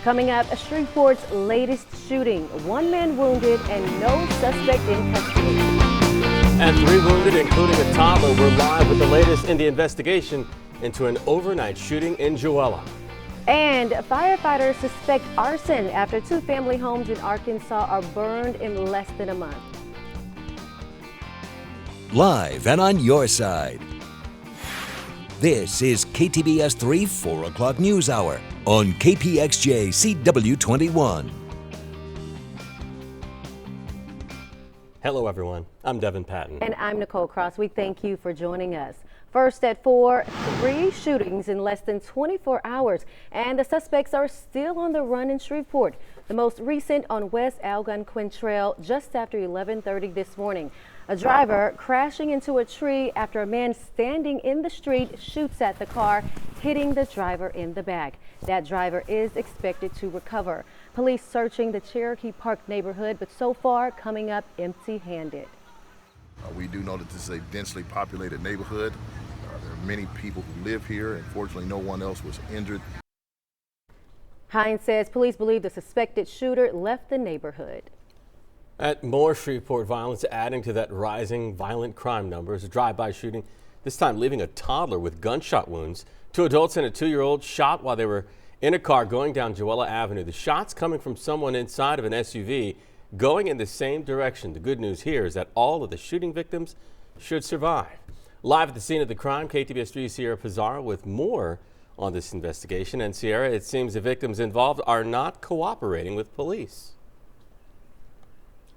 Coming up, Shreveport's latest shooting. One man wounded and no suspect in custody. And 3 wounded, including a toddler. We're live with the latest in the investigation into an overnight shooting in Jewella. And firefighters suspect arson after 2 family homes in Arkansas are burned in less than a month. Live and on your side. This is KTBS 3 4 o'clock News Hour on KPXJ CW21. Hello, everyone. I'm Devin Patton. And I'm Nicole Cross. We thank you for joining us. First at 4, 3 shootings in less than 24 hours, and the suspects are still on the run in Shreveport. The most recent on West Algonquin Trail just after 11:30 this morning. A driver crashing into a tree after a man standing in the street shoots at the car, hitting the driver in the back. That driver is expected to recover. Police searching the Cherokee Park neighborhood, but so far coming up empty-handed. We do know that this is a densely populated neighborhood. There are many people who live here, and fortunately no one else was injured. Hines says police believe the suspected shooter left the neighborhood. At more Shreveport violence, adding to that rising violent crime numbers, a drive-by shooting, this time leaving a toddler with gunshot wounds. 2 adults and a 2-year-old shot while they were in a car going down Jewella Avenue. The shots coming from someone inside of an SUV going in the same direction. The good news here is that all of the shooting victims should survive. Live at the scene of the crime, KTBS 3's Sierra Pizarro with more on this investigation. And Sierra, it seems the victims involved are not cooperating with police.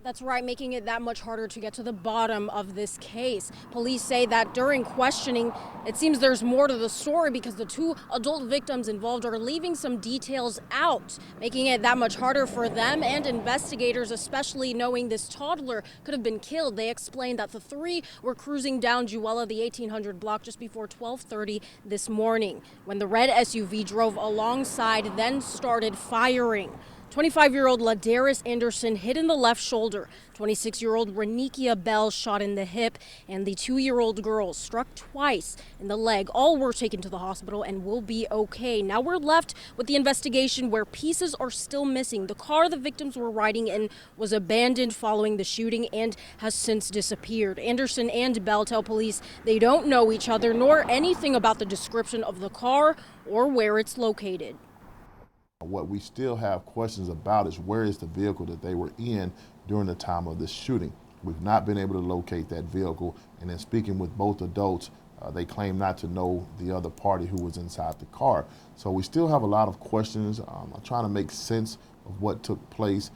That's right, making it that much harder to get to the bottom of this case. Police say that during questioning, it seems there's more to the story because the 2 adult victims involved are leaving some details out, making it that much harder for them and investigators, especially knowing this toddler could have been killed. They explained that the 3 were cruising down Jewella, the 1800 block, just before 12:30 this morning when the red SUV drove alongside, then started firing. 25-year-old Ladarius Anderson hit in the left shoulder. 26-year-old Renikia Bell shot in the hip, and the 2-year-old girl struck twice in the leg. All were taken to the hospital and will be okay. Now we're left with the investigation where pieces are still missing. The car the victims were riding in was abandoned following the shooting and has since disappeared. Anderson and Bell tell police they don't know each other nor anything about the description of the car or where it's located. What we still have questions about is where is the vehicle that they were in during the time of this shooting. We've not been able to locate that vehicle, and in speaking with both adults, they claim not to know the other party who was inside the car. So we still have a lot of questions. I'm trying to make sense of what took place.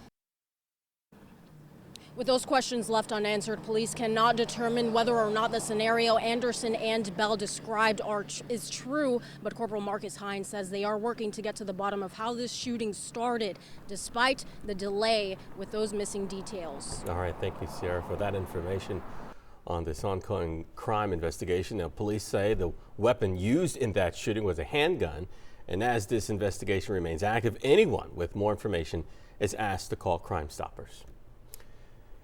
With those questions left unanswered, police cannot determine whether or not the scenario Anderson and Bell described is true, but Corporal Marcus Hines says they are working to get to the bottom of how this shooting started, despite the delay with those missing details. All right, thank you, Sierra, for that information on this ongoing crime investigation. Now, police say the weapon used in that shooting was a handgun, and as this investigation remains active, anyone with more information is asked to call Crime Stoppers.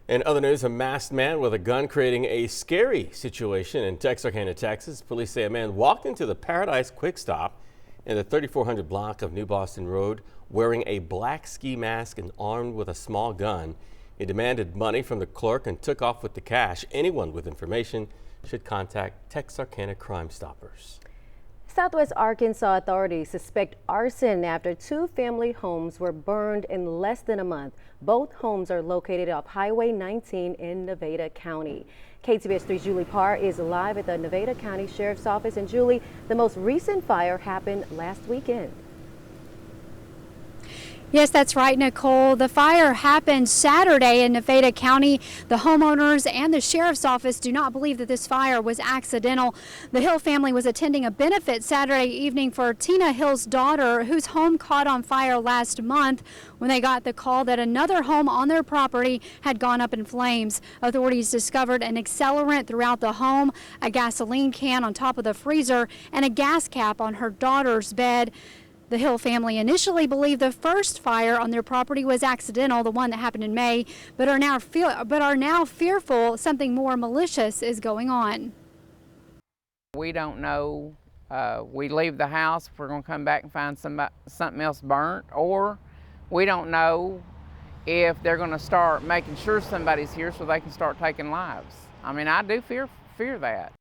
In other news, a masked man with a gun creating a scary situation in Texarkana, Texas. Police say a man walked into the Paradise Quick Stop in the 3400 block of New Boston Road wearing a black ski mask and armed with a small gun. He demanded money from the clerk and took off with the cash. Anyone with information should contact Texarkana Crime Stoppers. Southwest Arkansas authorities suspect arson after 2 family homes were burned in less than a month. Both homes are located off Highway 19 in Nevada County. KTBS 3's Julie Parr is live at the Nevada County Sheriff's Office. And Julie, the most recent fire happened last weekend. Yes, that's right, Nicole. The fire happened Saturday in Nevada County. The homeowners and the sheriff's office do not believe that this fire was accidental. The Hill family was attending a benefit Saturday evening for Tina Hill's daughter, whose home caught on fire last month when they got the call that another home on their property had gone up in flames. Authorities discovered an accelerant throughout the home, a gasoline can on top of the freezer, and a gas cap on her daughter's bed. The Hill family initially believed the first fire on their property was accidental, the one that happened in May, but are now fearful something more malicious is going on. We don't know We leave the house if we're going to come back and find something else burnt, or we don't know if they're going to start making sure somebody's here so they can start taking lives. I mean, I do fear that.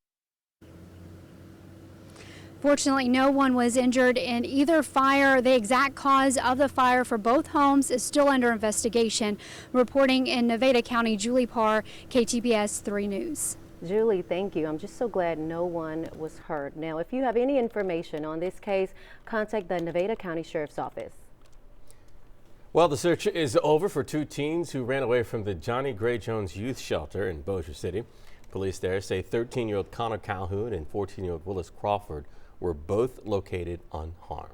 Fortunately, no one was injured in either fire. The exact cause of the fire for both homes is still under investigation. Reporting in Nevada County, Julie Parr, KTBS 3 News. Julie, thank you. I'm just so glad no one was hurt. Now, if you have any information on this case, contact the Nevada County Sheriff's Office. Well, the search is over for 2 teens who ran away from the Johnny Gray Jones Youth Shelter in Bossier City. Police there say 13-year-old Connor Calhoun and 14-year-old Willis Crawford were both located unharmed.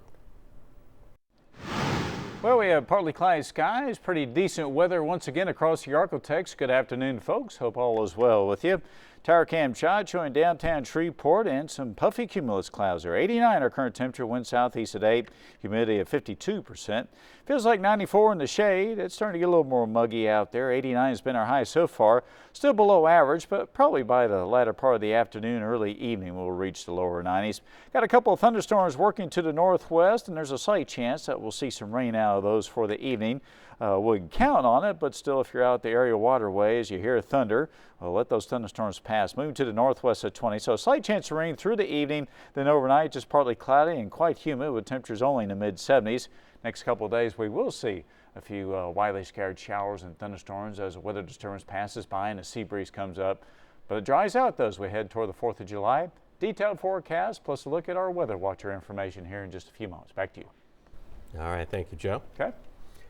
Well, we have partly cloudy skies, pretty decent weather once again across the Arklatex. Good afternoon, folks. Hope all is well with you. Tower cam shot showing downtown Shreveport and some puffy cumulus clouds there. 89 our current temperature, wind southeast at 8, humidity at 52%. Feels like 94 in the shade. It's starting to get a little more muggy out there. 89 has been our high so far. Still below average, but probably by the latter part of the afternoon, early evening, we'll reach the lower 90s. Got a couple of thunderstorms working to the northwest, and there's a slight chance that we'll see some rain out of those for the evening. We can count on it, but still, if you're out the area waterways, you hear thunder, well, let those thunderstorms pass. Moving to the northwest at 20, so a slight chance of rain through the evening. Then overnight, just partly cloudy and quite humid with temperatures only in the mid-70s. Next couple of days, we will see a few widely scattered showers and thunderstorms as a weather disturbance passes by and a sea breeze comes up. But it dries out though as we head toward the 4th of July. Detailed forecast plus a look at our weather watcher information here in just a few moments. Back to you. All right, thank you, Joe. Okay.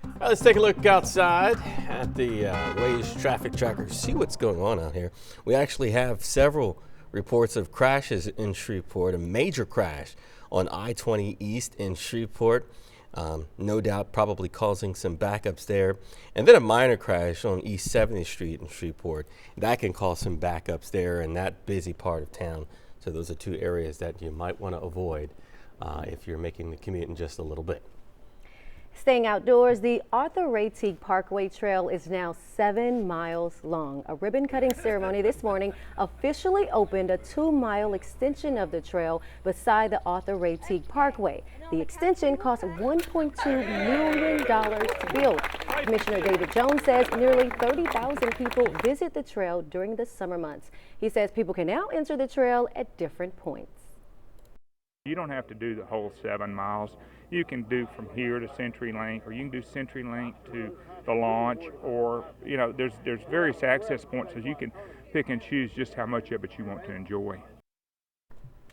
All right, let's take a look outside at the Waze traffic tracker, see what's going on out here. We actually have several reports of crashes in Shreveport, a major crash on I-20 East in Shreveport. No doubt probably causing some backups there. And then a minor crash on East 70th Street in Shreveport. That can cause some backups there in that busy part of town. So those are 2 areas that you might want to avoid if you're making the commute in just a little bit. Staying outdoors, the Arthur Ray Teague Parkway Trail is now 7 miles long. A ribbon-cutting ceremony this morning officially opened a 2-mile extension of the trail beside the Arthur Ray Teague Parkway. The extension cost $1.2 million to build. Commissioner David Jones says nearly 30,000 people visit the trail during the summer months. He says people can now enter the trail at different points. You don't have to do the whole 7 miles. You can do from here to CenturyLink, or you can do CenturyLink to the launch, or there's various access points, so you can pick and choose just how much of it you want to enjoy.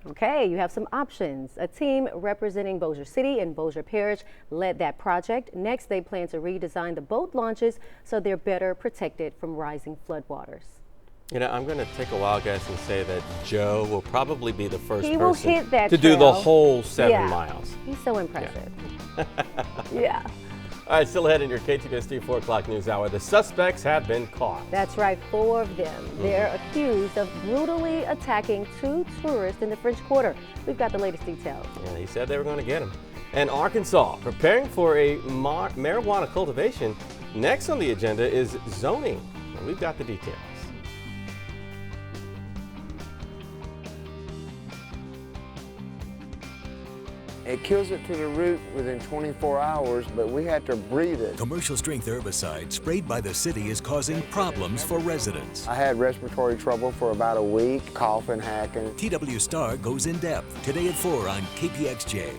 Okay, you have some options. A team representing Bossier City and Bossier Parish led that project. Next, they plan to redesign the boat launches so they're better protected from rising floodwaters. I'm going to take a wild guess and say that Joe will probably be the first person hit that to trail. do the whole 7 miles. He's so impressive. Yeah. All right, still ahead in your KTBS 3 4 o'clock news hour. The suspects have been caught. That's right, 4 of them. They're accused of brutally attacking 2 tourists in the French Quarter. We've got the latest details. Yeah, he said they were going to get him. And Arkansas preparing for a marijuana cultivation. Next on the agenda is zoning. And we've got the details. It kills it to the root within 24 hours, but we had to breathe it. Commercial strength herbicide sprayed by the city is causing problems for residents. I had respiratory trouble for about a week, coughing, hacking. TW Star goes in depth today at 4 on KPXJ.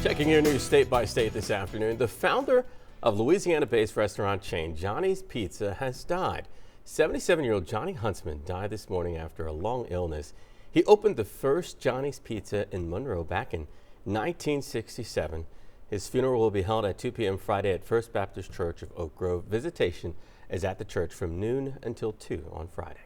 Checking your news state by state this afternoon, the founder of Louisiana-based restaurant chain Johnny's Pizza has died. 77-year-old Johnny Huntsman died this morning after a long illness. He opened the first Johnny's Pizza in Monroe back in 1967. His funeral will be held at 2 p.m. Friday at First Baptist Church of Oak Grove. Visitation is at the church from noon until 2 on Friday.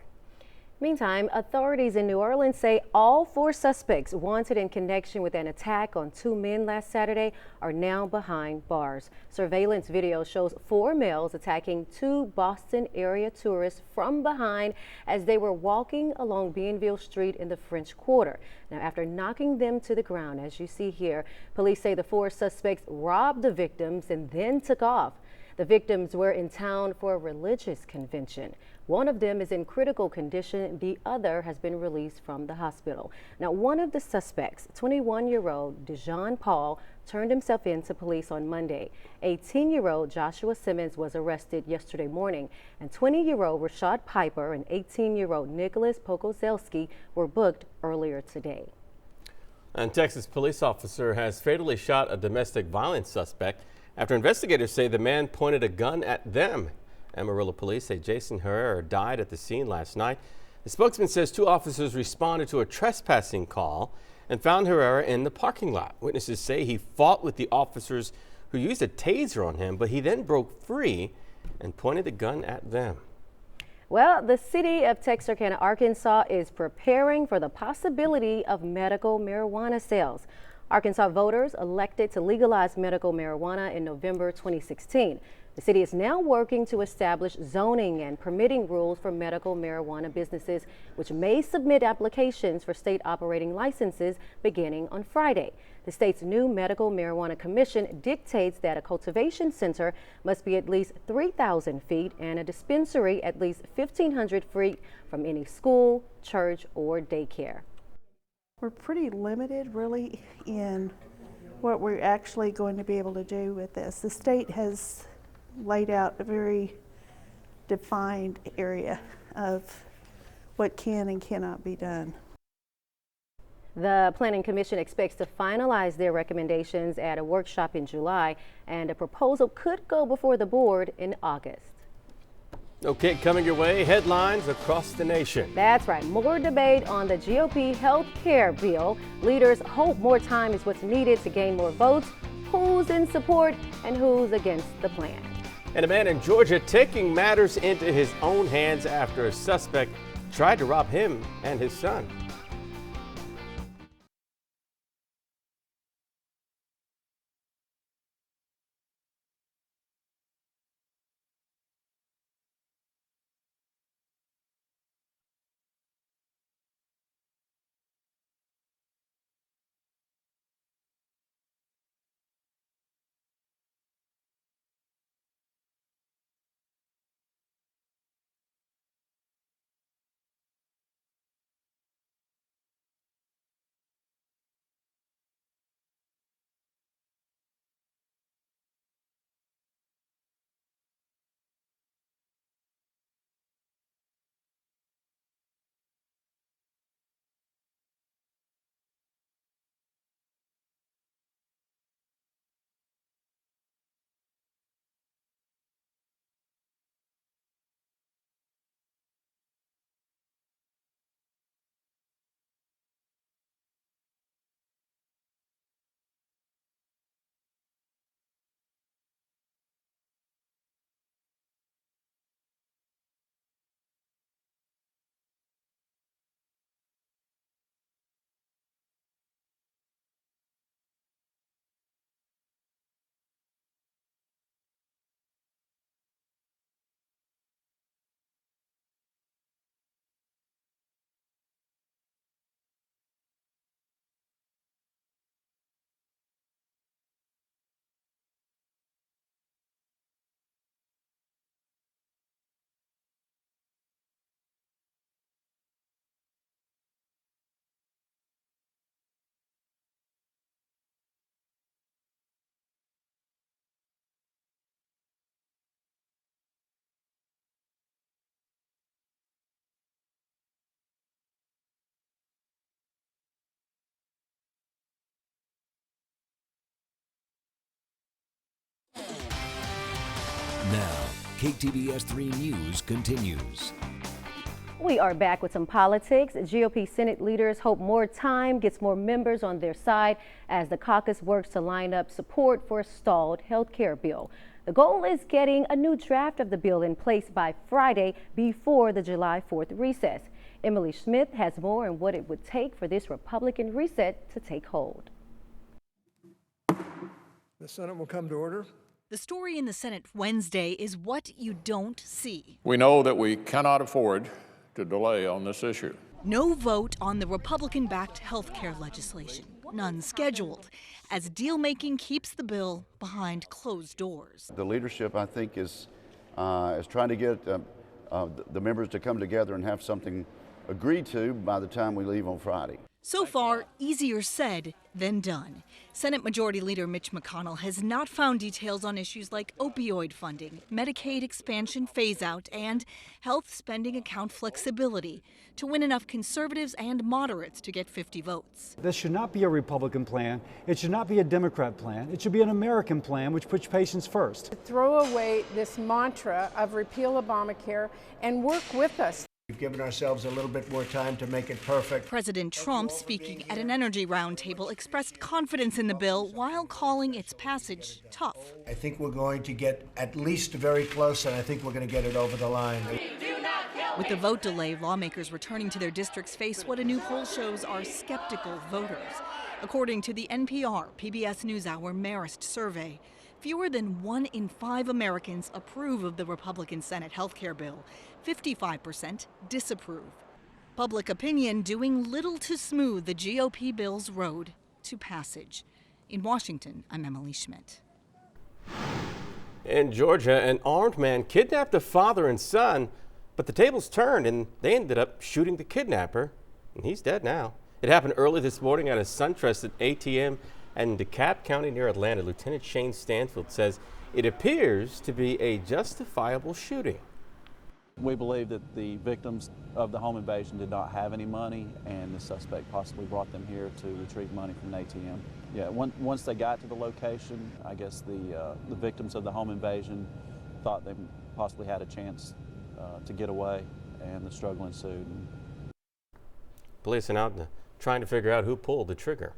Meantime, authorities in New Orleans say all 4 suspects wanted in connection with an attack on 2 men last Saturday are now behind bars. Surveillance video shows 4 males attacking 2 Boston area tourists from behind as they were walking along Bienville Street in the French Quarter. Now, after knocking them to the ground, as you see here, police say the 4 suspects robbed the victims and then took off. The victims were in town for a religious convention. One of them is in critical condition. The other has been released from the hospital. Now, one of the suspects, 21-year-old Dejon Paul, turned himself in to police on Monday. 18-year-old Joshua Simmons was arrested yesterday morning, and 20-year-old Rashad Piper and 18-year-old Nicholas Pokozelski were booked earlier today. A Texas police officer has fatally shot a domestic violence suspect after investigators say the man pointed a gun at them. Amarillo police say Jason Herrera died at the scene last night. The spokesman says 2 officers responded to a trespassing call and found Herrera in the parking lot. Witnesses say he fought with the officers who used a taser on him, but he then broke free and pointed the gun at them. Well, the city of Texarkana, Arkansas is preparing for the possibility of medical marijuana sales. Arkansas voters elected to legalize medical marijuana in November 2016. The city is now working to establish zoning and permitting rules for medical marijuana businesses, which may submit applications for state operating licenses beginning on Friday. The state's new Medical Marijuana Commission dictates that a cultivation center must be at least 3,000 feet and a dispensary at least 1,500 feet from any school, church, or daycare. We're pretty limited, really, in what we're actually going to be able to do with this. The state has laid out a very defined area of what can and cannot be done. The Planning Commission expects to finalize their recommendations at a workshop in July, and a proposal could go before the board in August. Okay, coming your way, headlines across the nation. That's right. More debate on the GOP health care bill. Leaders hope more time is what's needed to gain more votes. Who's in support and who's against the plan? And a man in Georgia taking matters into his own hands after a suspect tried to rob him and his son. Now, KTBS 3 News continues. We are back with some politics. GOP Senate leaders hope more time gets more members on their side as the caucus works to line up support for a stalled health care bill. The goal is getting a new draft of the bill in place by Friday before the July 4th recess. Emily Smith has more on what it would take for this Republican reset to take hold. The Senate will come to order. The story in the Senate Wednesday is what you don't see. We know that we cannot afford to delay on this issue. No vote on the Republican-backed health care legislation, none scheduled, as deal-making keeps the bill behind closed doors. The leadership, I think, is trying to get the members to come together and have something agreed to by the time we leave on Friday. So far, easier said than done. Senate Majority Leader Mitch McConnell has not found details on issues like opioid funding, Medicaid expansion phase-out, and health spending account flexibility to win enough conservatives and moderates to get 50 votes. This should not be a Republican plan. It should not be a Democrat plan. It should be an American plan which puts patients first. Throw away this mantra of repeal Obamacare and work with us. We've given ourselves a little bit more time to make it perfect. President Trump, speaking at an energy roundtable, expressed confidence in the bill while calling its passage tough. I think we're going to get at least very close, and I think we're going to get it over the line. With the vote delay, lawmakers returning to their districts face what a new poll shows are skeptical voters. According to the NPR PBS NewsHour Marist survey, fewer than 1 in 5 Americans approve of the Republican Senate health care bill. 55% disapprove. Public opinion doing little to smooth the GOP bill's road to passage. In Washington, I'm Emily Schmidt. In Georgia, an armed man kidnapped a father and son, but the tables turned and they ended up shooting the kidnapper, and he's dead now. It happened early this morning at a SunTrust ATM in DeKalb County near Atlanta. Lieutenant Shane Stanfield says it appears to be a justifiable shooting. We believe that the victims of the home invasion did not have any money, and the suspect possibly brought them here to retrieve money from an ATM. Yeah, once they got to the location, I guess the victims of the home invasion thought they possibly had a chance to get away, and the struggle ensued. Police are now trying to figure out who pulled the trigger.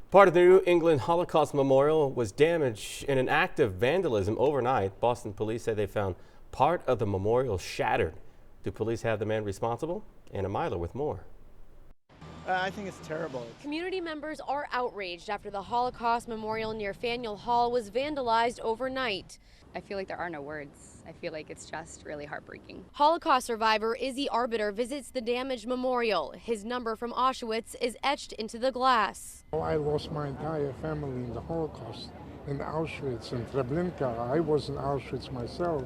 Part of the New England Holocaust Memorial was damaged in an act of vandalism overnight. Boston police say they found part of the memorial shattered. Do police have the man responsible? Anna Myler with more. I think it's terrible. Community members are outraged after the Holocaust Memorial near Faneuil Hall was vandalized overnight. I feel like there are no words. I feel like it's just really heartbreaking. Holocaust survivor Izzy Arbiter visits the damaged memorial. His number from Auschwitz is etched into the glass. I lost my entire family in the Holocaust, in Auschwitz and Treblinka. I was in Auschwitz myself,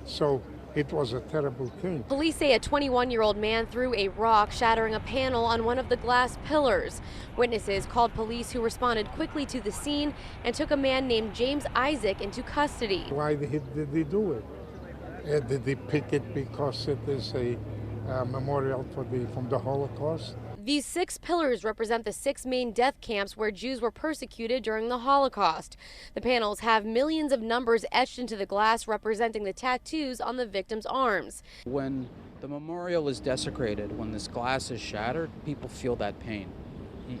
so it was a terrible thing. Police say a 21-year-old man threw a rock, shattering a panel on one of the glass pillars. Witnesses called police, who responded quickly to the scene and took a man named James Isaac into custody. Why did they do it? Did they pick it because it is a memorial from the Holocaust? These 6 pillars represent the 6 main death camps where Jews were persecuted during the Holocaust. The panels have millions of numbers etched into the glass, representing the tattoos on the victims' arms. When the memorial is desecrated, when this glass is shattered, people feel that pain.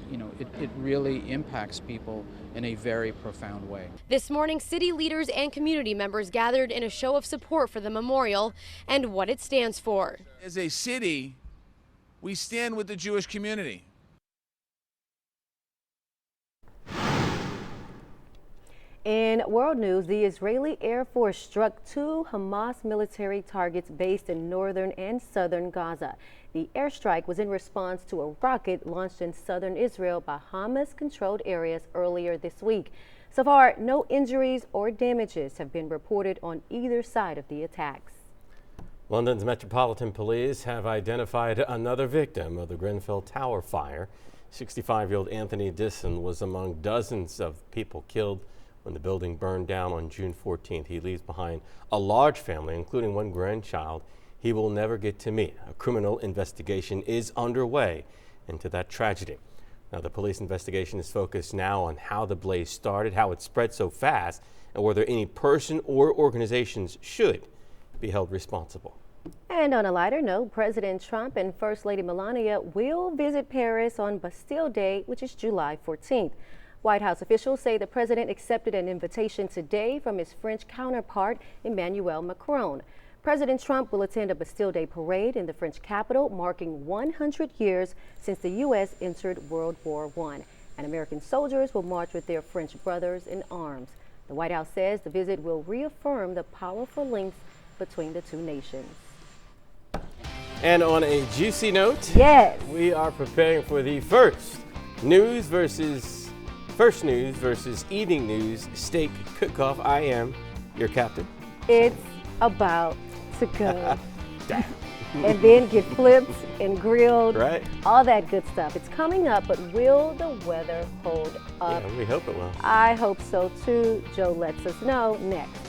You know, it really impacts people in a very profound way. This morning, city leaders and community members gathered in a show of support for the memorial and what it stands for. As a city, we stand with the Jewish community. In world news, the Israeli Air Force struck 2 Hamas military targets based in northern and southern Gaza. The airstrike was in response to a rocket launched in southern Israel by Hamas-controlled areas earlier this week. So far, no injuries or damages have been reported on either side of the attacks. London's Metropolitan Police have identified another victim of the Grenfell Tower fire. 65-year-old Anthony Disson was among dozens of people killed when the building burned down on June 14th. He leaves behind a large family, including 1 grandchild he will never get to meet. A criminal investigation is underway into that tragedy. Now, the police investigation is focused now on how the blaze started, how it spread so fast, and whether any person or organizations should be held responsible. And on a lighter note, President Trump and First Lady Melania will visit Paris on Bastille Day, which is July 14th. White House officials say the president accepted an invitation today from his French counterpart, Emmanuel Macron. President Trump will attend a Bastille Day parade in the French capital, marking 100 years since the U.S. entered World War I. And American soldiers will march with their French brothers in arms. The White House says the visit will reaffirm the powerful links between the two nations. And on a juicy note, yes, we are preparing for the first news versus eating news steak cook-off. I am your captain. It's about to go. And then get flipped and grilled, right? All that good stuff. It's coming up, but will the weather hold up? Yeah, we hope it will. I hope so too. Joe lets us know next.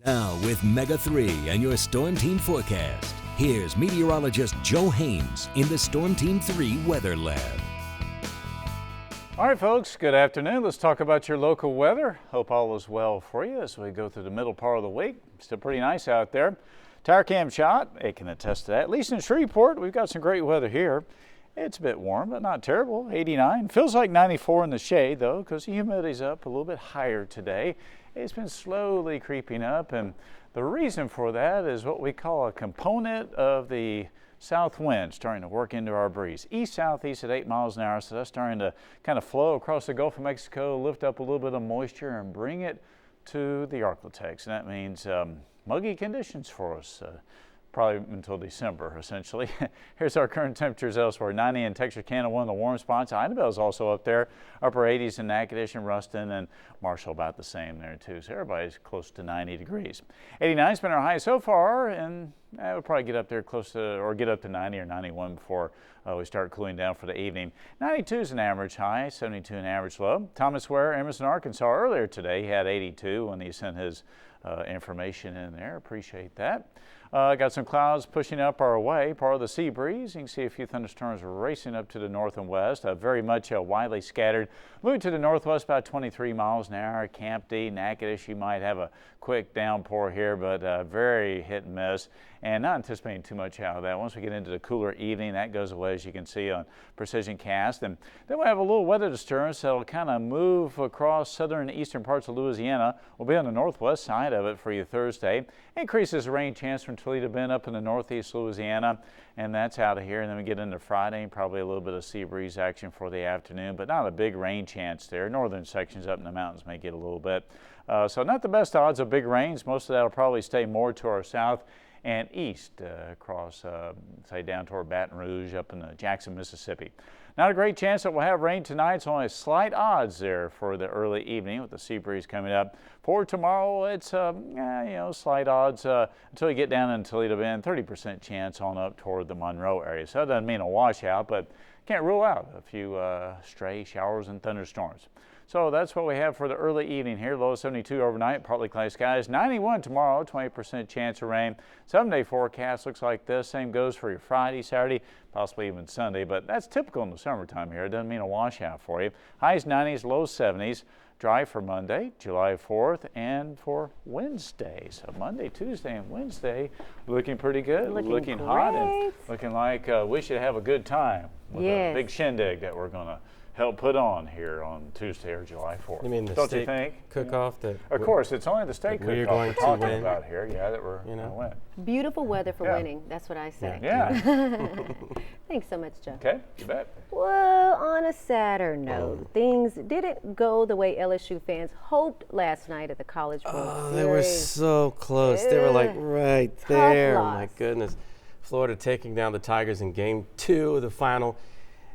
Now with Mega 3 and your Storm Team forecast, here's meteorologist Joe Haynes in the Storm Team 3 Weather Lab. All right, folks, good afternoon. Let's talk about your local weather. Hope all is well for you as we go through the middle part of the week. Still pretty nice out there. Tower Cam shot, it can attest to that. At least in Shreveport, we've got some great weather here. It's a bit warm, but not terrible, 89. Feels like 94 in the shade, though, because the humidity's up a little bit higher today. It's been slowly creeping up, and the reason for that is what we call a component of the south wind starting to work into our breeze. East-southeast at 8 miles an hour, so that's starting to kind of flow across the Gulf of Mexico, lift up a little bit of moisture, and bring it to the Arklatex. And that means muggy conditions for us. Probably until December, essentially. Here's our current temperatures elsewhere. 90 in Texarkana, one of the warm spots. Idabel's also up there. Upper 80s in Natchitoches and Ruston, and Marshall about the same there too. So everybody's close to 90 degrees. 89's been our high so far, and we'll probably get up there close to, or get up to 90 or 91 before we start cooling down for the evening. 92 is an average high, 72 an average low. Thomas Ware, Emerson, Arkansas, earlier today he had 82 when he sent his information in there. Appreciate that. Got some clouds pushing up our way, part of the sea breeze. You can see a few thunderstorms racing up to the north and west, very much widely scattered. Moving to the northwest about 23 miles an hour. Camp D, Natchitoches, you might have a quick downpour here, but very hit and miss, and not anticipating too much out of that. Once we get into the cooler evening, that goes away, as you can see on Precision Cast. And then we have a little weather disturbance that'll kind of move across southern and eastern parts of Louisiana. We'll be on the northwest side of it for you Thursday. Increases the rain chance from Toledo Bend up in the northeast Louisiana, and that's out of here. And then we get into Friday, probably a little bit of sea breeze action for the afternoon, but not a big rain chance there. Northern sections up in the mountains may get a little bit. So not the best odds of big rains. Most of that will probably stay more to our south and east across, say, down toward Baton Rouge up in Jackson, Mississippi. Not a great chance that we'll have rain tonight. It's only slight odds there for the early evening with the sea breeze coming up. For tomorrow, it's slight odds until you get down in Toledo Bend. 30% chance on up toward the Monroe area. So that doesn't mean a washout, but can't rule out a few stray showers and thunderstorms. So that's what we have for the early evening here. Low 72 overnight, partly cloudy skies. 91 tomorrow, 20% chance of rain. 7-day forecast looks like this. Same goes for your Friday, Saturday, possibly even Sunday, but that's typical in the summertime here. It doesn't mean a washout for you. Highs 90s, lows 70s. Dry for Monday, July 4th, and for Wednesday. So Monday, Tuesday, and Wednesday looking pretty good, looking hot, and looking like we should have a good time with a big shindig that we're going to help put on here on Tuesday or July 4th. You mean the Don't steak you think? cook-off? That of course, it's only the steak we're cook-off going we're to talking win. about here. Yeah, that we're going to win. Beautiful weather for winning. That's what I say. Yeah. Thanks so much, Joe. Okay, you bet. Well, on a sadder note, things didn't go the way LSU fans hoped last night at the College World Series. They were so close. They were like right there. Oh my goodness. Florida taking down the Tigers in Game 2 of the final,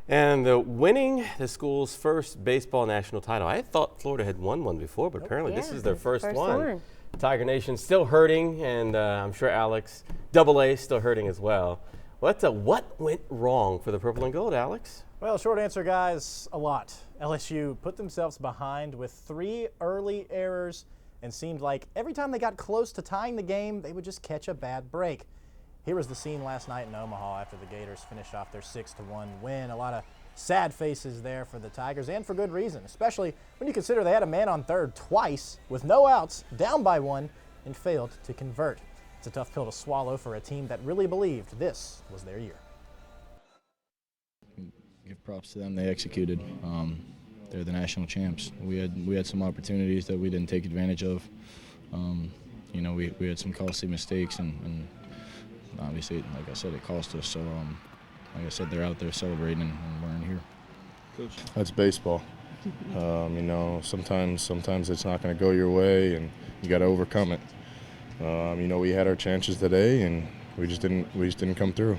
and winning the school's first baseball national title. I thought Florida had won one before, but apparently this is their first one. Tiger Nation still hurting, and I'm sure Alex AA still hurting as well. What went wrong for the Purple and Gold, Alex? Well, short answer, guys, a lot. LSU put themselves behind with 3 early errors and seemed like every time they got close to tying the game, they would just catch a bad break. Here was the scene last night in Omaha after the Gators finished off their 6-1 win. A lot of sad faces there for the Tigers, and for good reason, especially when you consider they had a man on third twice with no outs, down by 1, and failed to convert. It's a tough pill to swallow for a team that really believed this was their year. Give props to them. They executed. They're the national champs. We had some opportunities that we didn't take advantage of. We had some costly mistakes, and obviously, like I said, it cost us. So, like I said, they're out there celebrating, and we're in here. Coach. That's baseball. Sometimes it's not going to go your way, and you got to overcome it. We had our chances today, and we just didn't come through.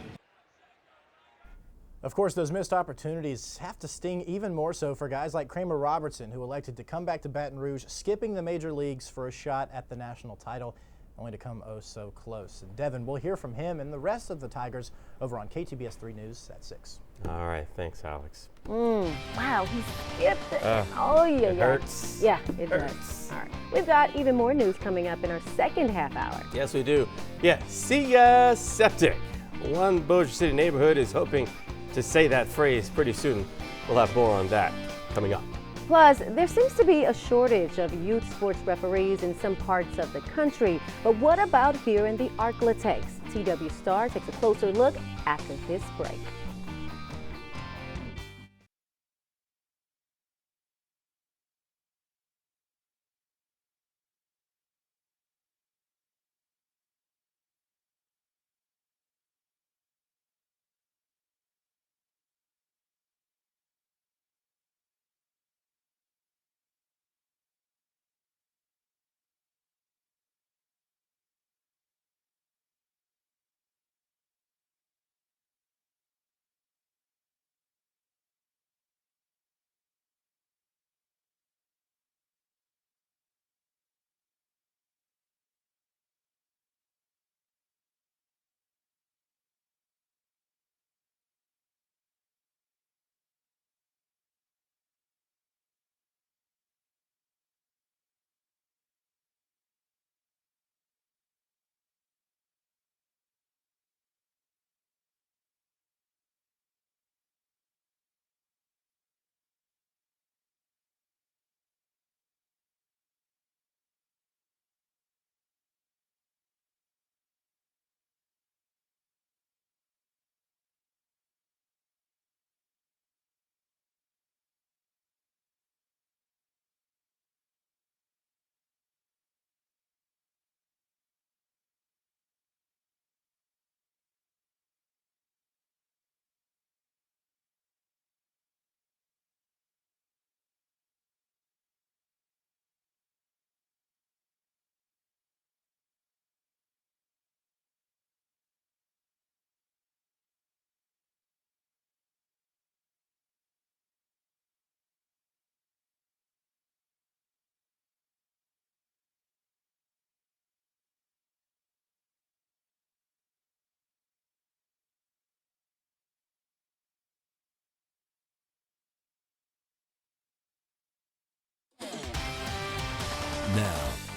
Of course, those missed opportunities have to sting even more so for guys like Kramer Robertson, who elected to come back to Baton Rouge, skipping the major leagues for a shot at the national title, only to come oh so close. And Devin, we'll hear from him and the rest of the Tigers over on KTBS 3 News at 6. All right, thanks, Alex. Wow, he skipped it. It hurts. Yeah, it does. All right, we've got even more news coming up in our second half hour. Yes, we do. Yeah, see ya, septic. One Bossier City neighborhood is hoping to say that phrase pretty soon. We'll have more on that coming up. Plus, there seems to be a shortage of youth sports referees in some parts of the country. But what about here in the Arklatex? TW Star takes a closer look after this break.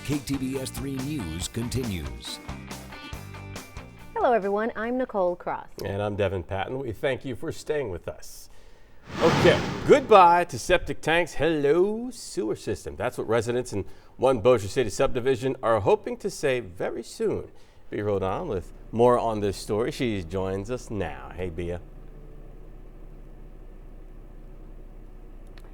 KTBS 3 News continues. Hello, everyone. I'm Nicole Cross. And I'm Devin Patton. We thank you for staying with us. Okay, goodbye to septic tanks. Hello, sewer system. That's what residents in one Bossier City subdivision are hoping to say very soon. Bia Rodon with more on this story. She joins us now. Hey, Bia.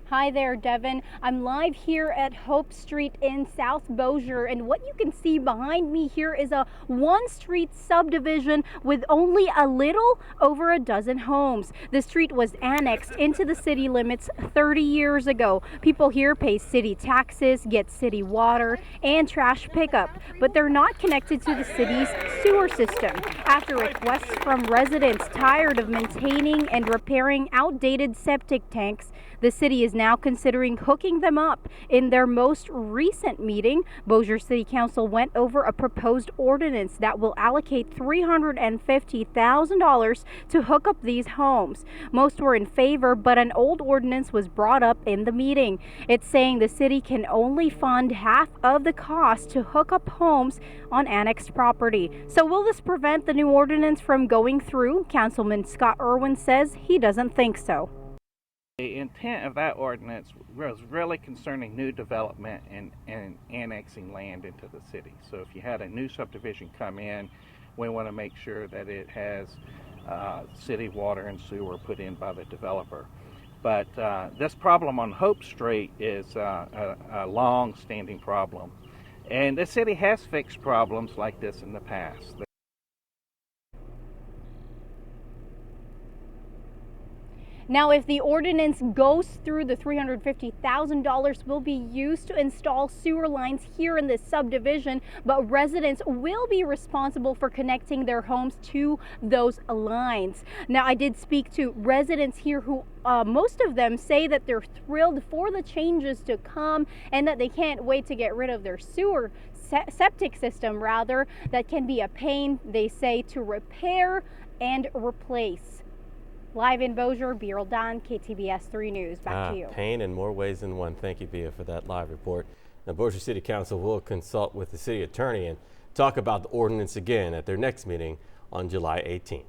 Hi there, Devin. I'm live here at Hope Street in South Bossier, and what you can see behind me here is a one-street subdivision with only a little over a dozen homes. The street was annexed into the city limits 30 years ago. People here pay city taxes, get city water, and trash pickup, but they're not connected to the city's sewer system. After requests from residents tired of maintaining and repairing outdated septic tanks, the city is now considering hooking them up. In their most recent meeting, Bossier City Council went over a proposed ordinance that will allocate $350,000 to hook up these homes. Most were in favor, but an old ordinance was brought up in the meeting. It's saying the city can only fund half of the cost to hook up homes on annexed property. So will this prevent the new ordinance from going through? Councilman Scott Irwin says he doesn't think so. The intent of that ordinance was really concerning new development and annexing land into the city. So if you had a new subdivision come in, we want to make sure that it has city water and sewer put in by the developer. But this problem on Hope Street is a long-standing problem. And the city has fixed problems like this in the past. Now, if the ordinance goes through, the $350,000 will be used to install sewer lines here in this subdivision, but residents will be responsible for connecting their homes to those lines. Now, I did speak to residents here who most of them say that they're thrilled for the changes to come and that they can't wait to get rid of their septic system, rather, that can be a pain, they say, to repair and replace. Live in Bossier, Bia Rodon, KTBS 3 News. Back to you. Pain in more ways than one. Thank you, Bia, for that live report. Now, Bossier City Council will consult with the city attorney and talk about the ordinance again at their next meeting on July 18th.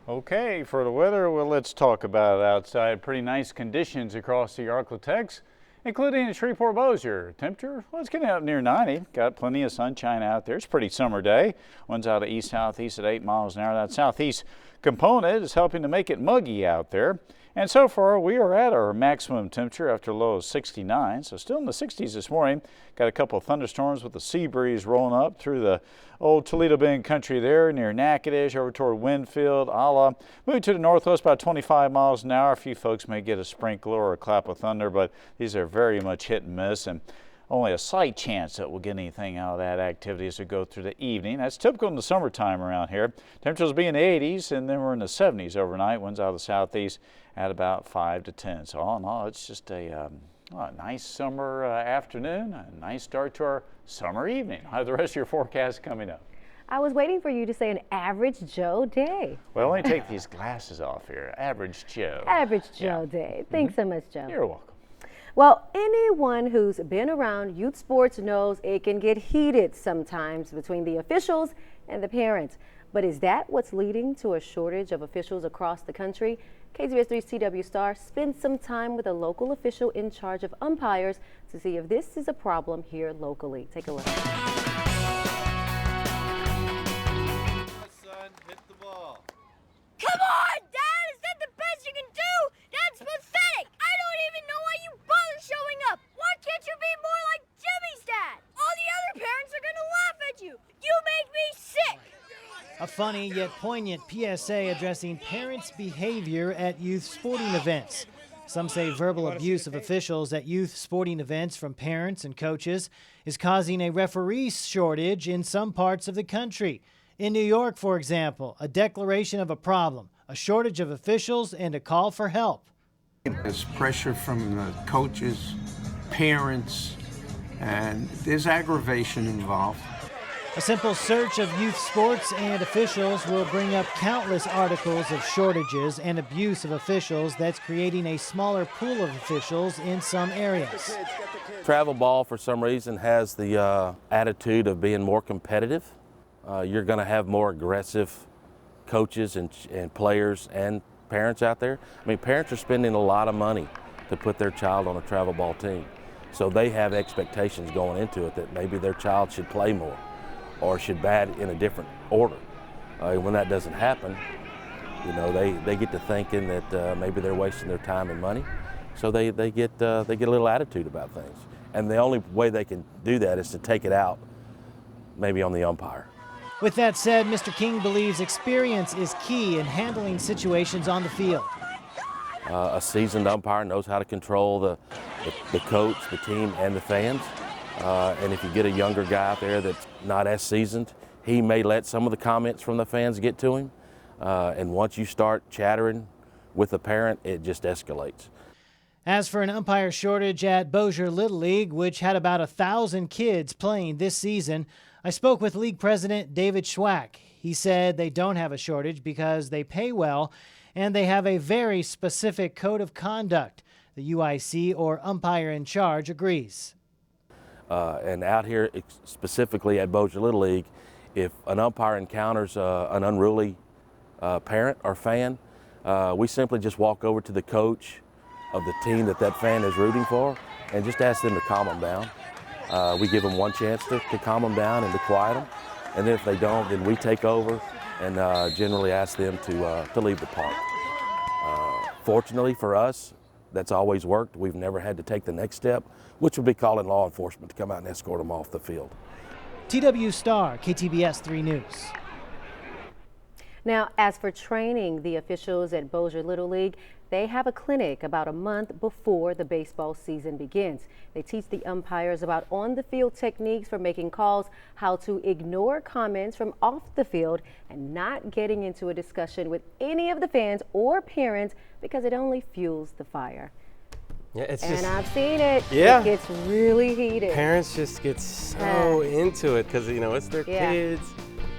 Okay, for the weather, well, let's talk about it outside. Pretty nice conditions across the Arklatex, including in Shreveport Bossier. Temperature, well, it's getting up near 90. Got plenty of sunshine out there. It's a pretty summer day. Winds out of east-southeast at 8 miles an hour. That southeast component is helping to make it muggy out there. And so far, we are at our maximum temperature after a low of 69. So still in the 60s this morning. Got a couple of thunderstorms with the sea breeze rolling up through the old Toledo Bend country there near Natchitoches over toward Winfield, Alla. Moving to the northwest about 25 miles an hour. A few folks may get a sprinkler or a clap of thunder, but these are very much hit and miss, and only a slight chance that we'll get anything out of that activity as we go through the evening. That's typical in the summertime around here. Temperatures will be in the 80s, and then we're in the 70s overnight. Winds out of the southeast at about 5 to 10. So all in all, it's just a nice summer afternoon, a nice start to our summer evening. How the rest of your forecast coming up? I was waiting for you to say an average Joe day. Well, let me take these glasses off here. Average Joe. Average Joe day. Thanks so much, Joe. You're welcome. Well, anyone who's been around youth sports knows it can get heated sometimes between the officials and the parents. But is that what's leading to a shortage of officials across the country? KTBS 3 CW Star spent some time with a local official in charge of umpires to see if this is a problem here locally. Take a look. Son, hit the ball. Come on, Dad! Is that the best you can do? That's pathetic! I don't even know why you bother showing up! Why can't you be more like Jimmy's dad? All the other parents are gonna laugh at you! You make me sick! A funny yet poignant PSA addressing parents' behavior at youth sporting events. Some say verbal abuse of officials at youth sporting events from parents and coaches is causing a referee shortage in some parts of the country. In New York, for example, a declaration of a problem, a shortage of officials, and a call for help. There's pressure from the coaches, parents, and there's aggravation involved. A simple search of youth sports and officials will bring up countless articles of shortages and abuse of officials that's creating a smaller pool of officials in some areas. Travel ball, for some reason, has the attitude of being more competitive. You're going to have more aggressive coaches and players and parents out there. I mean, parents are spending a lot of money to put their child on a travel ball team. So they have expectations going into it that maybe their child should play more or should bat in a different order. When that doesn't happen, you know, they get to thinking that maybe they're wasting their time and money. So they get a little attitude about things. And the only way they can do that is to take it out maybe on the umpire. With that said, Mr. King believes experience is key in handling situations on the field. A seasoned umpire knows how to control the coach, the team, and the fans. And if you get a younger guy out there that's not as seasoned, he may let some of the comments from the fans get to him. And once you start chattering with the parent, it just escalates. As for an umpire shortage at Bossier Little League, which had about 1,000 kids playing this season, I spoke with league president David Schwack. He said they don't have a shortage because they pay well and they have a very specific code of conduct. The UIC, or umpire in charge, agrees. And out here, specifically at Bossier Little League, if an umpire encounters an unruly parent or fan, we simply just walk over to the coach of the team that fan is rooting for and just ask them to calm them down. We give them one chance to calm them down and to quiet them. And then if they don't, then we take over and generally ask them to leave the park. Fortunately for us, that's always worked. We've never had to take the next step, which would be calling law enforcement to come out and escort them off the field. TW Star, KTBS 3 News. Now, as for training the officials at Bossier Little League, they have a clinic about a month before the baseball season begins. They teach the umpires about on-the-field techniques for making calls, how to ignore comments from off the field, and not getting into a discussion with any of the fans or parents because it only fuels the fire. Yeah, it's and just, I've seen it. Yeah. It gets really heated. Parents just get so into it because, you know, it's their kids.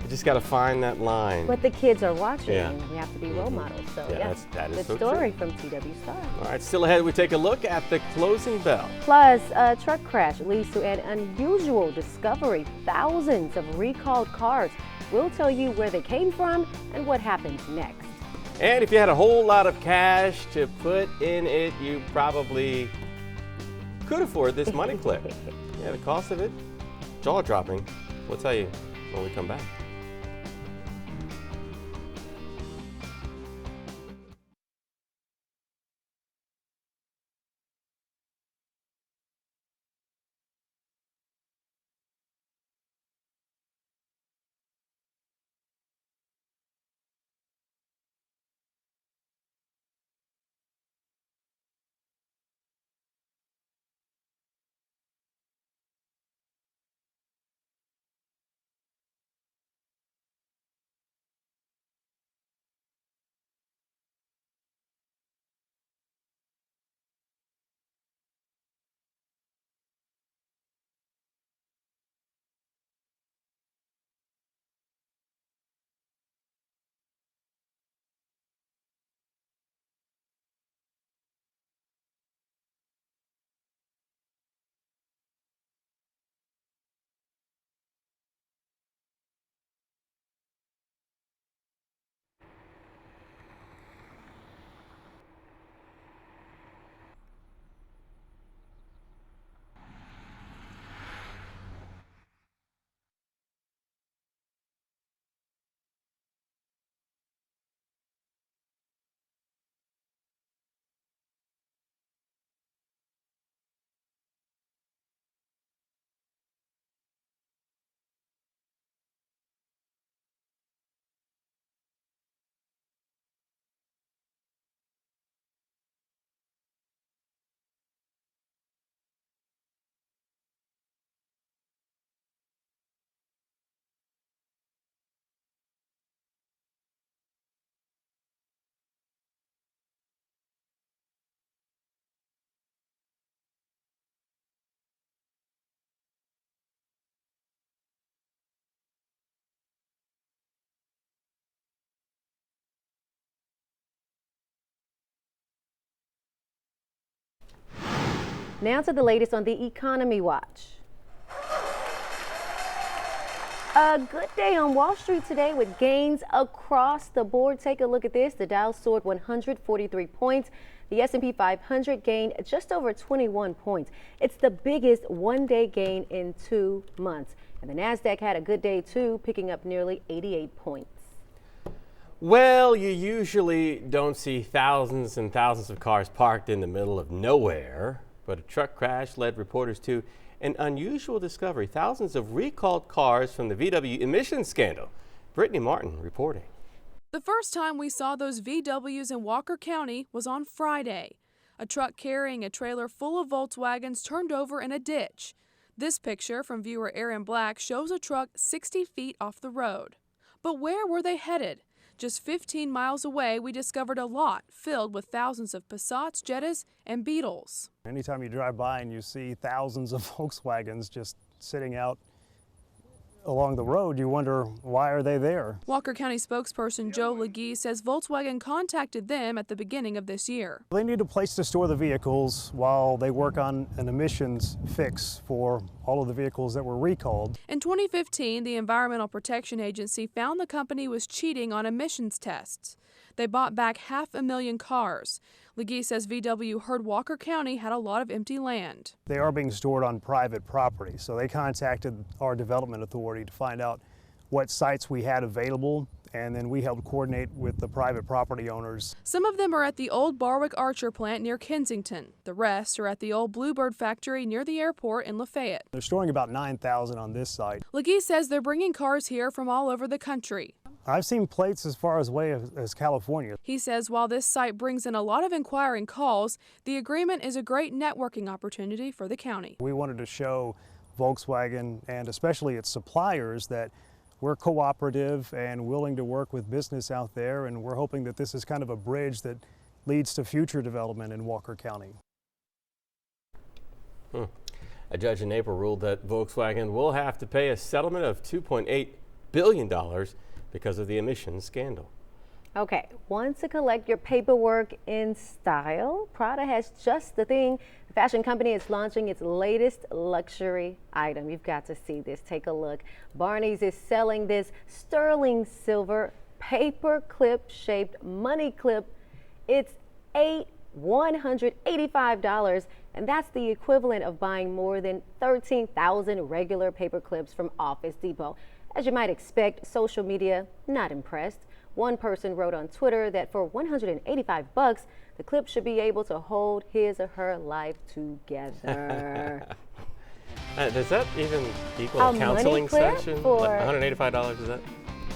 You just got to find that line. But the kids are watching, Yeah. and we have to be role models. So, that is good so story true. from TW Star. All right, still ahead, we take a look at the closing bell. Plus, a truck crash leads to an unusual discovery. Thousands of recalled cars. We'll tell you where they came from and what happens next. And if you had a whole lot of cash to put in it, you probably could afford this money clip. Yeah, the cost of it, jaw-dropping. We'll tell you when we come back. Now to the latest on the Economy Watch. A good day on Wall Street today with gains across the board. Take a look at this. The Dow soared 143 points. The S&P 500 gained just over 21 points. It's the biggest one-day gain in 2 months. And the Nasdaq had a good day too, picking up nearly 88 points. Well, you usually don't see thousands and thousands of cars parked in the middle of nowhere, but a truck crash led reporters to an unusual discovery: thousands of recalled cars from the VW emissions scandal. Brittany Martin reporting. The first time we saw those VWs in Walker County was on Friday. A truck carrying a trailer full of Volkswagens turned over in a ditch. This picture from viewer Aaron Black shows a truck 60 feet off the road. But where were they headed? Just 15 miles away, we discovered a lot filled with thousands of Passats, Jettas, and Beetles. Anytime you drive by and you see thousands of Volkswagens just sitting out along the road, you wonder, why are they there? Walker County spokesperson Joe Legee says Volkswagen contacted them at the beginning of this year. They need a place to store the vehicles while they work on an emissions fix for all of the vehicles that were recalled. In 2015, the Environmental Protection Agency found the company was cheating on emissions tests. They bought back 500,000 cars. Legee says VW heard Walker County had a lot of empty land. They are being stored on private property, so they contacted our development authority to find out what sites we had available, and then we helped coordinate with the private property owners. Some of them are at the old Barwick Archer plant near Kensington. The rest are at the old Bluebird factory near the airport in Lafayette. They're storing about 9,000 on this site. Legee says they're bringing cars here from all over the country. I've seen plates as far away as California. He says while this site brings in a lot of inquiring calls, the agreement is a great networking opportunity for the county. We wanted to show Volkswagen and especially its suppliers that we're cooperative and willing to work with business out there, and we're hoping that this is kind of a bridge that leads to future development in Walker County. A judge in April ruled that Volkswagen will have to pay a settlement of $2.8 billion because of the emissions scandal. Okay, want to collect your paperwork in style? Prada has just the thing. The fashion company is launching its latest luxury item. You've got to see this. Take a look. Barney's is selling this sterling silver paper clip shaped money clip. It's $185, and that's the equivalent of buying more than 13,000 regular paper clips from Office Depot. As you might expect, social media not impressed. One person wrote on Twitter that for $185, the clip should be able to hold his or her life together. Does that even equal a counseling session? Like $185, is that?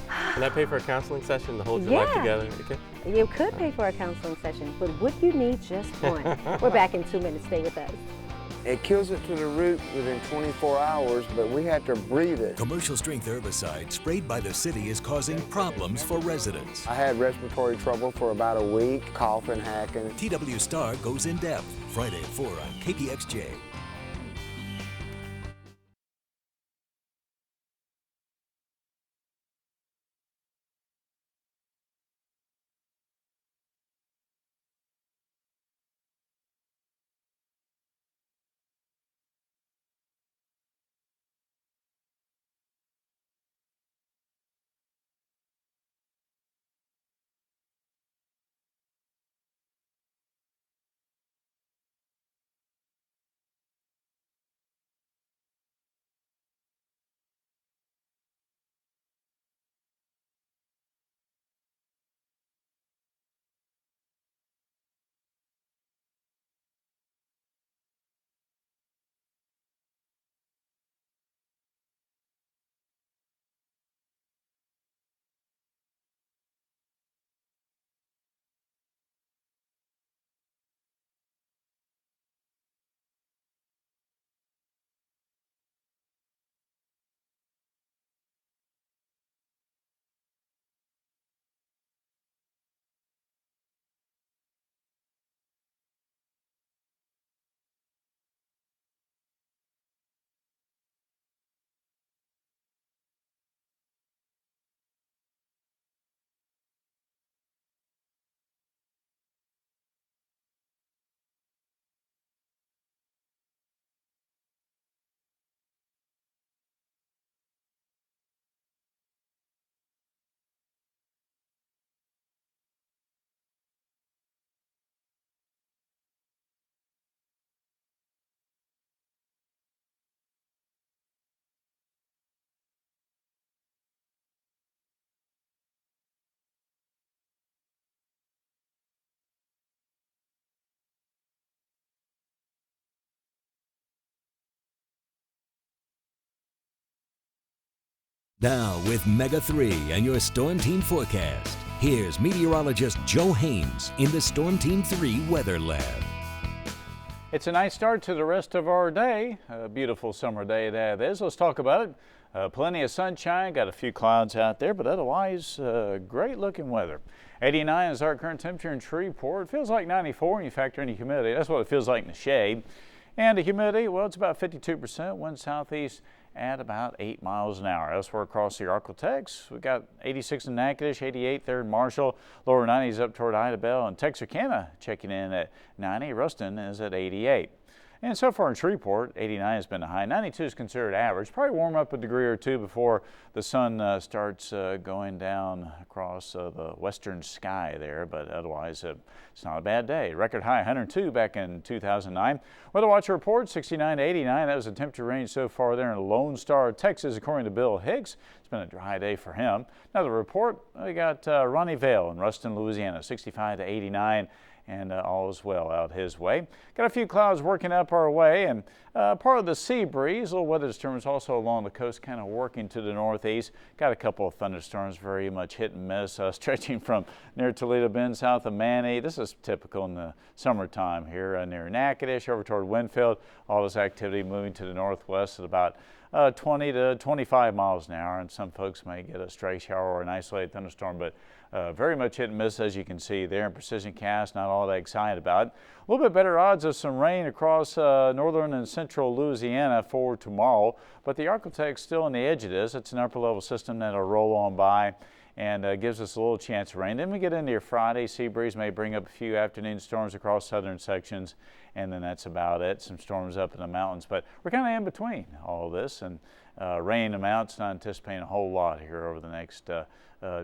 Can that pay for a counseling session to hold your life together? Okay. You could pay for a counseling session, but would you need just one? We're back in 2 minutes. Stay with us. It kills it to the root within 24 hours, but we have to breathe it. Commercial strength herbicide sprayed by the city is causing problems for residents. I had respiratory trouble for about a week, coughing, hacking. TW Star goes in depth Friday at 4 on KPXJ. Now with Mega 3 and your Storm Team forecast, here's meteorologist Joe Haynes in the Storm Team 3 Weather Lab. It's a nice start to the rest of our day. A beautiful summer day that is. Let's talk about it. Plenty of sunshine, got a few clouds out there, but otherwise great looking weather. 89 is our current temperature in Shreveport. It feels like 94 when you factor in the humidity. That's what it feels like in the shade. And the humidity, well, it's about 52%, wind southeast at about 8 miles an hour. Elsewhere across the Arklatex, we got 86 in Natchitoches, 88 there in Marshall, lower 90s up toward Idabel, and Texarkana checking in at 90. Ruston is at 88. And so far in Shreveport, 89 has been the high. 92 is considered average. Probably warm up a degree or two before the sun starts going down across the western sky there, but otherwise it's not a bad day. Record high 102 back in 2009. Weather Watch report 69 to 89. That was the temperature range so far there in Lone Star, Texas, according to Bill Hicks. It's been a dry day for him. Another report, we got Ronnie Vale in Ruston, Louisiana, 65 to 89. And all is well out his way. Got a few clouds working up our way, and part of the sea breeze, little weather disturbance also along the coast, kind of working to the northeast. Got a couple of thunderstorms, very much hit and miss, stretching from near Toledo Bend south of Manny. This is typical in the summertime here near Natchitoches over toward Winfield. All this activity moving to the northwest at about 20 to 25 miles an hour, and some folks may get a stray shower or an isolated thunderstorm, but very much hit and miss, as you can see there in Precision Cast. Not all that excited about it. A little bit better odds of some rain across northern and central Louisiana for tomorrow, but the Arklatex still on the edge of this. It's an upper level system that'll roll on by and gives us a little chance of rain. Then we get into your Friday. Sea breeze may bring up a few afternoon storms across southern sections, and then that's about it. Some storms up in the mountains, but we're kind of in between all this, and rain amounts, not anticipating a whole lot here over the next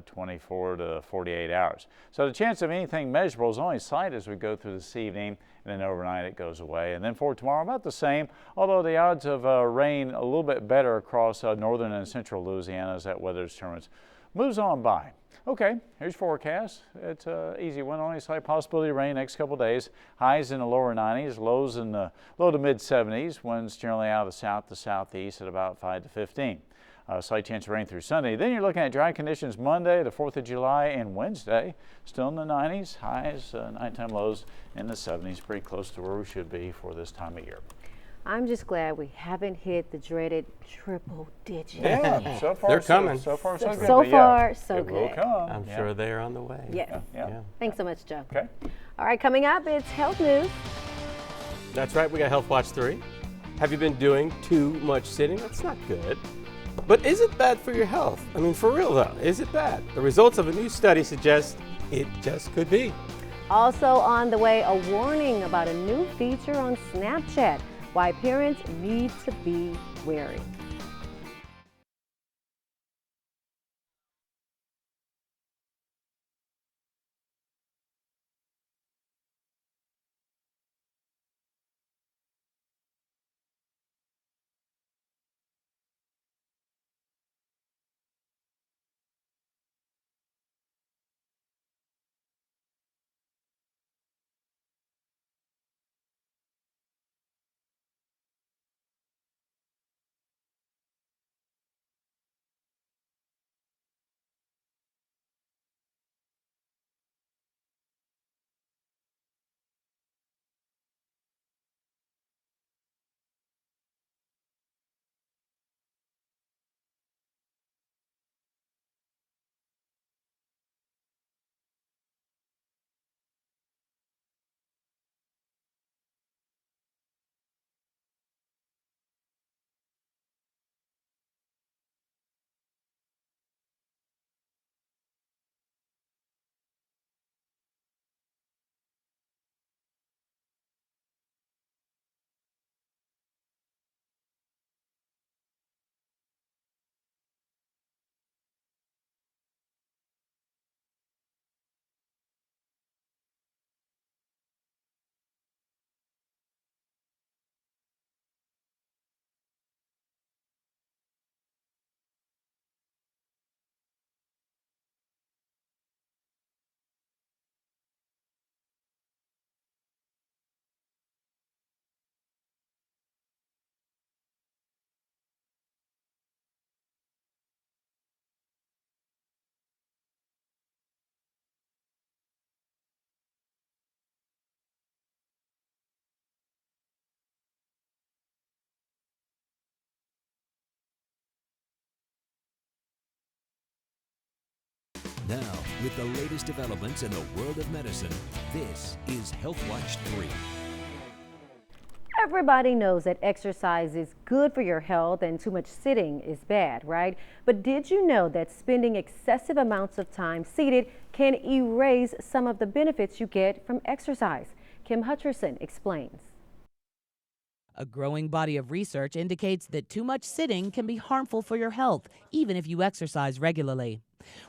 24 to 48 hours. So the chance of anything measurable is only slight as we go through this evening, and then overnight it goes away. And then for tomorrow, about the same, although the odds of rain a little bit better across northern and central Louisiana as that weather disturbance moves on by. Okay, here's forecast. It's an easy one. Only slight possibility of rain next couple days. Highs in the lower 90s, lows in the low to mid 70s. Winds generally out of the south to southeast at about 5 to 15. Slight chance of rain through Sunday. Then you're looking at dry conditions Monday, the 4th of July, and Wednesday. Still in the 90s, highs, nighttime lows in the 70s. Pretty close to where we should be for this time of year. I'm just glad we haven't hit the dreaded triple digits. Yeah, so far they're coming. So far so good. So far, yeah, so it will good. come. I'm sure they're on the way. Yes. Yeah. Thanks so much, Joe. Okay. All right, coming up, it's health news. That's right, we got Health Watch 3. Have you been doing too much sitting? That's not good. But is it bad for your health? I mean, for real though, is it bad? The results of a new study suggest it just could be. Also on the way, a warning about a new feature on Snapchat, why parents need to be wary. Now, with the latest developments in the world of medicine, this is Health Watch 3. Everybody knows that exercise is good for your health and too much sitting is bad, right? But did you know that spending excessive amounts of time seated can erase some of the benefits you get from exercise? Kim Hutcherson explains. A growing body of research indicates that too much sitting can be harmful for your health, even if you exercise regularly.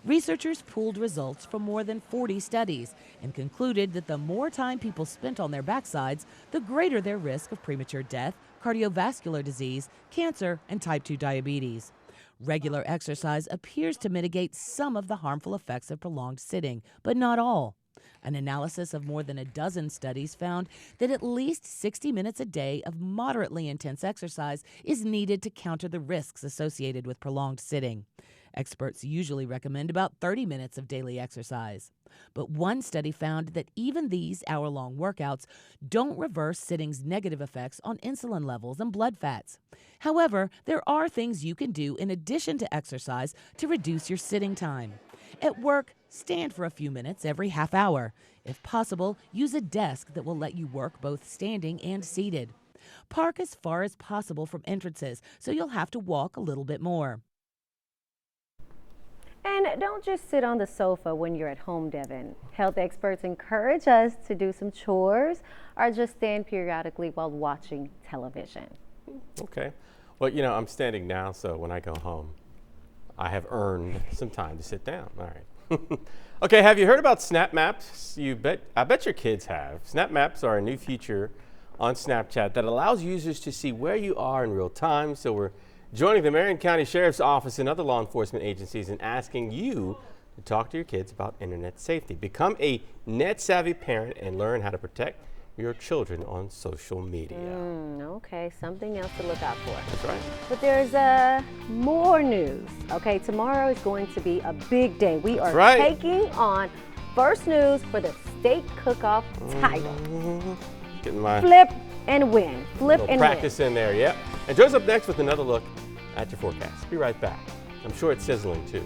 Researchers pooled results from more than 40 studies and concluded that the more time people spent on their backsides, the greater their risk of premature death, cardiovascular disease, cancer, and type 2 diabetes. Regular exercise appears to mitigate some of the harmful effects of prolonged sitting, but not all. An analysis of more than a dozen studies found that at least 60 minutes a day of moderately intense exercise is needed to counter the risks associated with prolonged sitting. Experts usually recommend about 30 minutes of daily exercise. But one study found that even these hour-long workouts don't reverse sitting's negative effects on insulin levels and blood fats. However, there are things you can do in addition to exercise to reduce your sitting time. At work, stand for a few minutes every half hour. If possible, use a desk that will let you work both standing and seated. Park as far as possible from entrances, so you'll have to walk a little bit more. And don't just sit on the sofa when you're at home, Devin. Health experts encourage us to do some chores or just stand periodically while watching television. Okay. Well, you know, I'm standing now, so when I go home, I have earned some time to sit down. All right. Okay, have you heard about Snap Maps? I bet your kids have. Snap Maps are a new feature on Snapchat that allows users to see where you are in real time. So we're joining the Marion County Sheriff's Office and other law enforcement agencies and asking you to talk to your kids about internet safety. Become a net-savvy parent and learn how to protect your children on social media. Okay, something else to look out for. That's right. But there's more news. Okay, tomorrow is going to be a big day. We are taking on First News for the state cook-off title. Getting my Flip and win. Flip and practice in there, yep. And Joe's up next with another look at your forecast. Be right back. I'm sure it's sizzling too.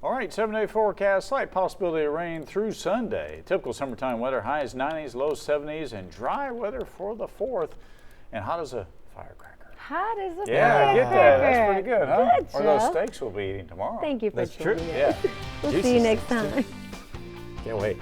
All right, 7-day forecast, slight possibility of rain through Sunday. Typical summertime weather, highs 90s, lows 70s, and dry weather for the 4th. And hot as a firecracker. Hot as a firecracker. Yeah, get that. That's pretty good, huh? Good, or those Jeff. steaks we'll be eating tomorrow. Thank you for That's true. joining Yeah. us. We'll see you next time. Can't wait.